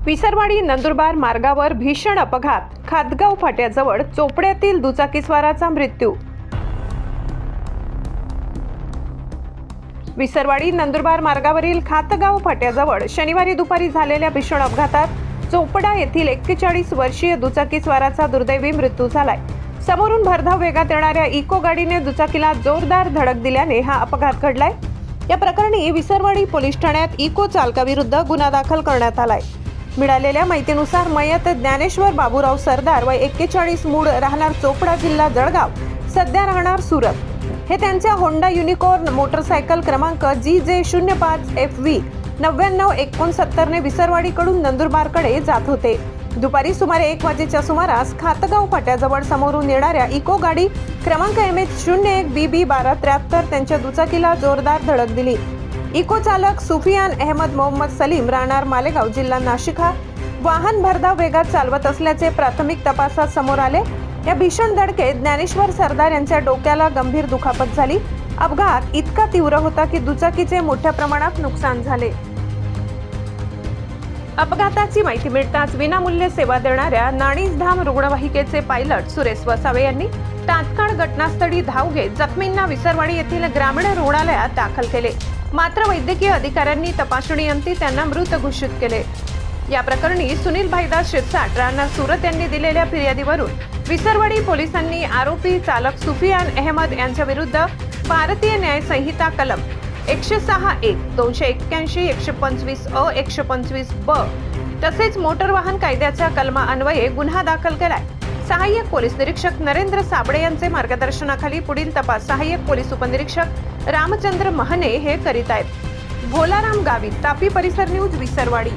विसरवाडी नंदुरबार मार्गावर भीषण अपघात, खातगाव फाट्याजवळ चोपड्यातील दुचाकीस्वाराचा मृत्यू। विसरवाडी नंदुरबार मार्गावरील खातगाव फाट्याजवळ शनिवारी दुपारी झालेल्या भीषण अपघातात चोपडा येथील 41 वर्षीय दुचाकीस्वाराचा दुर्दैवी मृत्यू झालाय। समोरून भरधाव वेगात येणाऱ्या इको गाडीने दुचाकीला जोरदार धडक दिल्याने हा अपघात घडलाय। या प्रकरणी विसरवाडी पोलीस ठाण्यात इको चालकाविरुद्ध गुन्हा दाखल करण्यात आलाय। मिळालेल्या माहितीनुसार मयत ज्ञानेश्वर बाबूराव सरदार वय 41 मूळ राहणार चोपडा जिल्हा जळगाव, सध्या राहणार सुरत हे त्यांच्या होंडा युनिकॉर्न मोटरसायकल क्रमांक GJ05FV 9969 ने विसरवाडीकडून नंदुरबारकडे जात होते। दुपारी सुमारे 1 वाजेच्या सुमारास खातगाव फाट्याजवळ समोरून येणाऱ्या इको गाडी क्रमांक MH01BB1273 त्यांच्या दुचाकीला जोरदार धडक दिली। इको चालक सुफियान अहमद मोहम्मद सलीम राहणार मालेगाव जिल्हा नाशिक हा वाहन भरधाव वेगात चालवत असल्याचे प्राथमिक तपासात समोर आले। या भीषण धडकेत ज्ञानेश्वर सरदार यांच्या डोक्याला गंभीर दुखापत झाली। अपघात इतका तीव्र होता की दुचाकीचे मोठ्या प्रमाणात नुकसान झाले। अपघाताची माहिती मिळताच विनामूल्य सेवा देणाऱ्या नाणीजधाम रुग्णवाहिकेचे पायलट सुरेश वसावे यांनी तात्काळ घटनास्थळी धाव घेत जखमींना विसरवाडी येथील ग्रामीण रुग्णालयात दाखल केले। मात्र वैद्यकीय अधिकाऱ्यांनी तपासणीअंती त्यांना मृत घोषित केले। या प्रकरणी सुनील भाईदास शिरसाट राहणार सुरत यांनी दिलेल्या फिर्यादीवरून विसरवाडी पोलिसांनी आरोपी चालक सुफियान अहमद यांच्या विरुद्ध भारतीय न्याय संहिता कलम 106(1), 281, 125(अ), 125(ब) तसेच मोटर वाहन कायद्याच्या कलमा अन्वये गुन्हा दाखल केलाय। सहाय्यक पोलीस निरीक्षक नरेंद्र साबळे यांचे मार्गदर्शनाखाली पुढील तपास सहाय्यक पोलीस उपनिरीक्षक रामचंद्र महने हे करीत आहेत। भोलाराम गावित, तापी परिसर न्यूज, विसरवाडी।